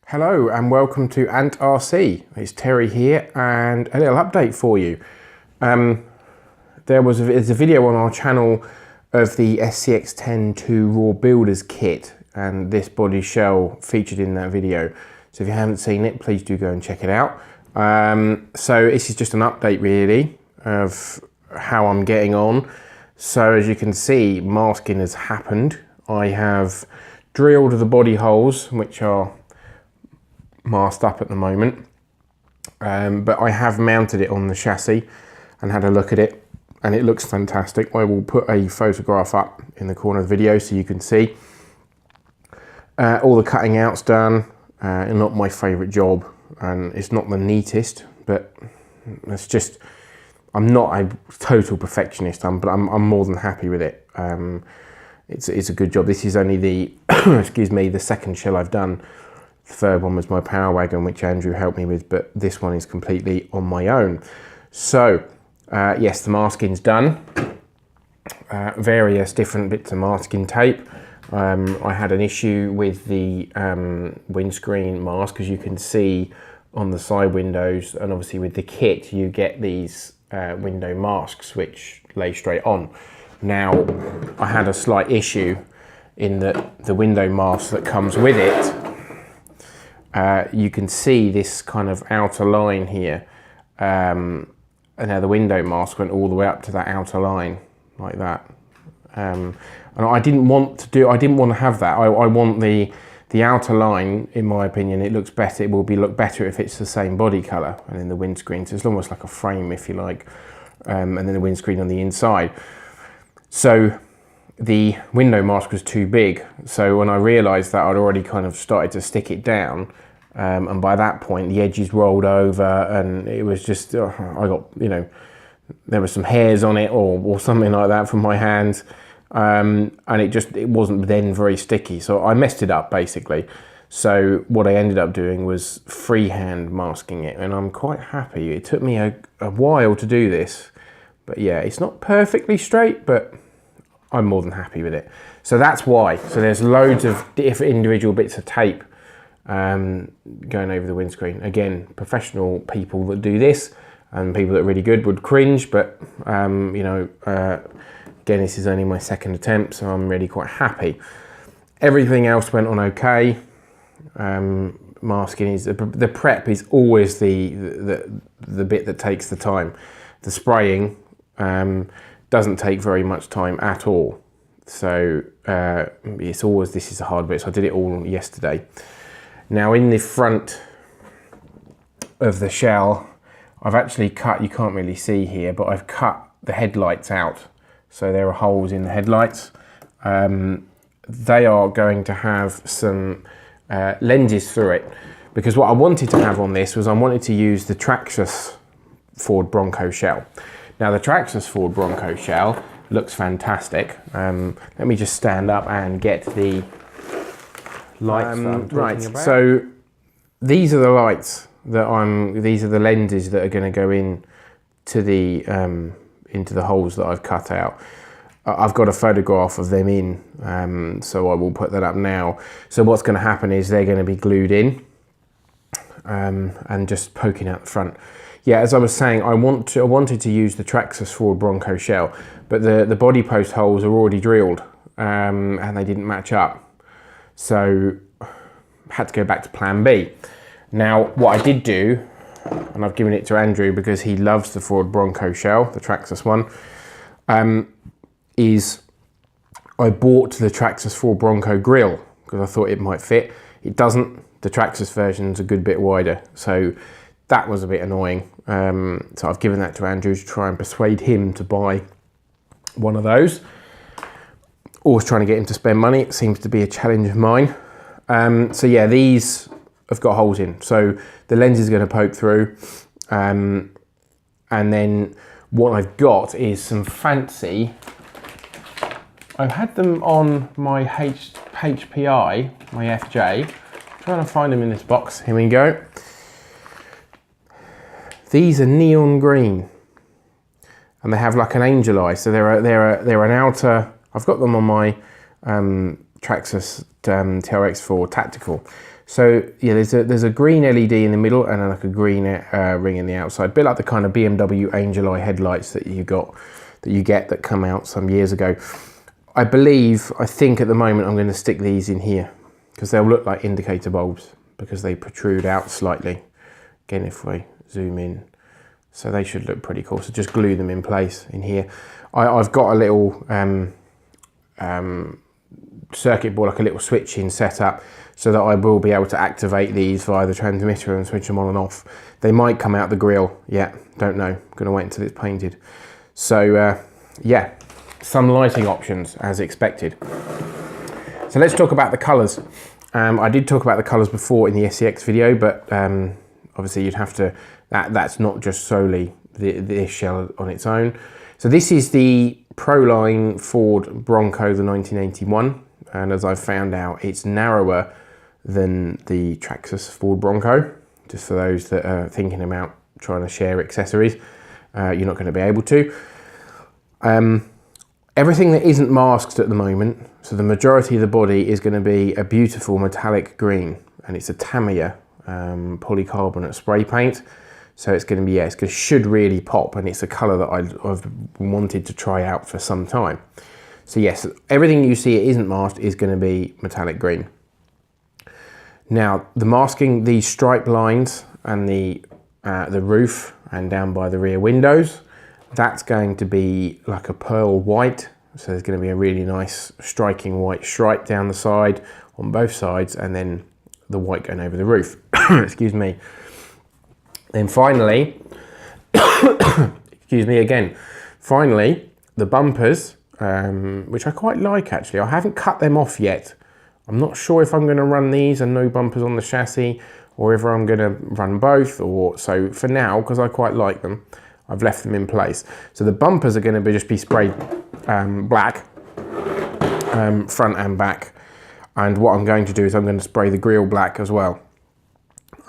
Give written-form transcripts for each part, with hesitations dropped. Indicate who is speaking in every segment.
Speaker 1: Hello and welcome to Ant RC. It's Terry here and a little update for you. There's a video on our channel of the SCX10.2 Raw Builders kit, and this body shell featured in that video. So if you haven't seen it, please do go and check it out. So this is just an update really of how I'm getting on. So as you can see, masking has happened. I have drilled the body holes, which are masked up at the moment, but I have mounted it on the chassis and had a look at it, and it looks fantastic. I will put a photograph up in the corner of the video so you can see. All the cutting out's done. Not my favourite job, and it's not the neatest, but it's just, I'm not a total perfectionist, but I'm more than happy with it. It's a good job. This is only the excuse me, the second shell I've done. The third one was my power wagon, which Andrew helped me with, but this one is completely on my own. So yes, the masking's done. Various different bits of masking tape. I had an issue with the windscreen mask, as you can see on the side windows, and obviously with the kit you get these window masks which lay straight on. Now I had a slight issue in that the window mask that comes with it, you can see this kind of outer line here, and now the window mask went all the way up to that outer line like that, and I didn't want to have that. I want the outer line. In my opinion, it looks better. It will look better if it's the same body color, and then the windscreen, so it's almost like a frame if you like, and then the windscreen on the inside. So the window mask was too big, so when I realized that, I'd already kind of started to stick it down, and by that point the edges rolled over, and it was just I got, you know, there were some hairs on it or something like that from my hands, and it wasn't then very sticky, so I messed it up basically. So what I ended up doing was freehand masking it, and I'm quite happy. It took me a while to do this, but yeah, it's not perfectly straight, but I'm more than happy with it. So that's why. So there's loads of different individual bits of tape going over the windscreen. Again, professional people that do this and people that are really good would cringe, but you know, again, this is only my second attempt, so I'm really quite happy. Everything else went on okay. Masking is the prep is always the bit that takes the time. The spraying doesn't take very much time at all, so this is the hard bit. So I did it all yesterday. Now in the front of the shell, I've actually cut, you can't really see here, but I've cut the headlights out, so there are holes in the headlights. They are going to have some lenses through it, because what I wanted to have on this was I wanted to use the Traxxas Ford Bronco shell. Now the Traxxas Ford Bronco shell looks fantastic. Let me just stand up and get the lights that I'm talking about. So these are the lights that these are the lenses that are going to go into the holes that I've cut out. I've got a photograph of them in, so I will put that up now. So what's going to happen is they're going to be glued in and just poking out the front. Yeah, as I was saying, I wanted to use the Traxxas Ford Bronco shell, but the body post holes are already drilled, and they didn't match up. So had to go back to plan B. Now what I did do, and I've given it to Andrew because he loves the Ford Bronco shell, the Traxxas one, is I bought the Traxxas Ford Bronco grille because I thought it might fit. It doesn't. The Traxxas version's a good bit wider, so that was a bit annoying. So I've given that to Andrew to try and persuade him to buy one of those. Always trying to get him to spend money. It seems to be a challenge of mine. So yeah, these have got holes in, so the lens is going to poke through, and then what I've got is some fancy, I've had them on my HPI, my FJ. I'm trying to find them in this box. Here we go. These are neon green, and they have like an angel eye. So they're an outer. I've got them on my Traxxas TRX4 Tactical. So yeah, there's a green LED in the middle and then like a green ring in the outside, a bit like the kind of BMW Angel Eye headlights that you get that come out some years ago. I think at the moment I'm going to stick these in here because they'll look like indicator bulbs because they protrude out slightly. Again, if we zoom in, so they should look pretty cool. So just glue them in place in here. I've got a little circuit board, like a little switching setup, so that I will be able to activate these via the transmitter and switch them on and off. They might come out the grille, yeah, don't know. I'm gonna wait until it's painted. So yeah, some lighting options as expected. So let's talk about the colors. I did talk about the colors before in the SCX video, but obviously you'd have to, that's not just solely this shell on its own. So this is the Proline Ford Bronco, the 1981. And as I've found out, it's narrower than the Traxxas Ford Bronco. Just for those that are thinking about trying to share accessories, you're not going to be able to. Everything that isn't masked at the moment, so the majority of the body is going to be a beautiful metallic green, and it's a Tamiya polycarbonate spray paint. So it's going to be, yeah, it should really pop, and it's a colour that I've wanted to try out for some time. So yes, everything you see it isn't masked is going to be metallic green. Now, the masking, these stripe lines and the roof and down by the rear windows, that's going to be like a pearl white. So there's going to be a really nice striking white stripe down the side on both sides, and then the white going over the roof. Excuse me. Then finally, excuse me again, finally, the bumpers, which I quite like actually. I haven't cut them off yet. I'm not sure if I'm going to run these and no bumpers on the chassis, or if I'm going to run both, or so for now, because I quite like them, I've left them in place. So the bumpers are going to just be sprayed black, front and back. And what I'm going to do is I'm going to spray the grille black as well.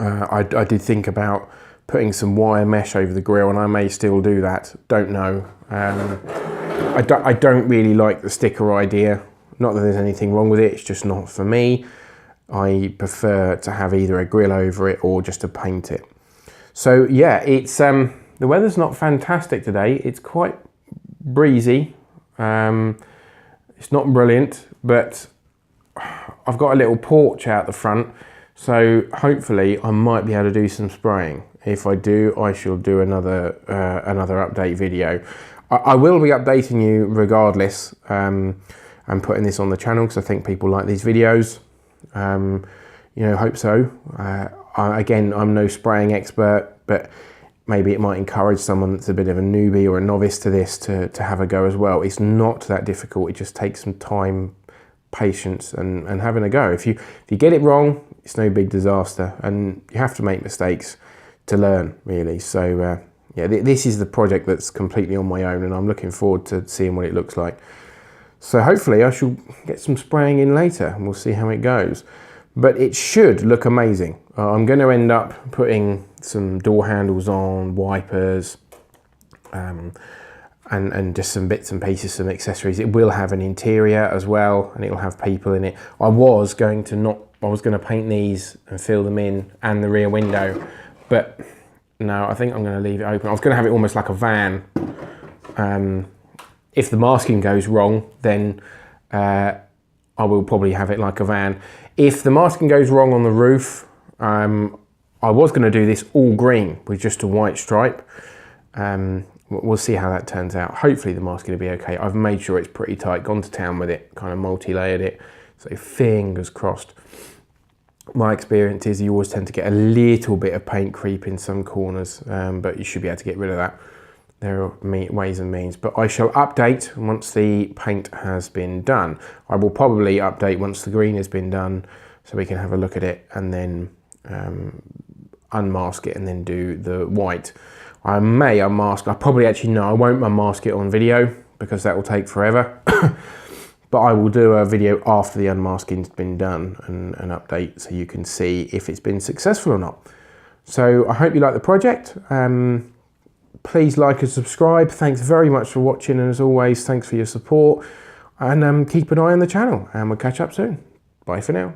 Speaker 1: I did think about putting some wire mesh over the grille, and I may still do that, don't know. I don't really like the sticker idea. Not that there's anything wrong with it, it's just not for me. I prefer to have either a grille over it or just to paint it. So yeah, it's the weather's not fantastic today. It's quite breezy. It's not brilliant, but I've got a little porch out the front, so hopefully I might be able to do some spraying. If I do, I shall do another update video. I will be updating you regardless, and putting this on the channel because I think people like these videos. You know, hope so. Again, I'm no spraying expert, but maybe it might encourage someone that's a bit of a newbie or a novice to this to have a go as well. It's not that difficult. It just takes some time, patience, and having a go. If you get it wrong, it's no big disaster, and you have to make mistakes to learn, really. So yeah, this is the project that's completely on my own, and I'm looking forward to seeing what it looks like. So hopefully I shall get some spraying in later, and we'll see how it goes. But it should look amazing. I'm going to end up putting some door handles on, wipers, and just some bits and pieces, some accessories. It will have an interior as well, and it'll have people in it. I was going to paint these and fill them in, and the rear window, but no, I think I'm going to leave it open. I was going to have it almost like a van. If the masking goes wrong, then I will probably have it like a van. If the masking goes wrong on the roof, I was going to do this all green with just a white stripe. We'll see how that turns out. Hopefully the masking will be okay. I've made sure it's pretty tight, gone to town with it, kind of multi-layered it, so fingers crossed. My experience is you always tend to get a little bit of paint creep in some corners, but you should be able to get rid of that. There are ways and means, but I shall update once the paint has been done. I will probably update once the green has been done, so we can have a look at it and then unmask it and then do the white. I may unmask, I probably actually no, I won't unmask it on video because that will take forever. But I will do a video after the unmasking's been done and an update so you can see if it's been successful or not. So I hope you like the project. Please like and subscribe. Thanks very much for watching, and as always, thanks for your support. And keep an eye on the channel, and we'll catch up soon. Bye for now.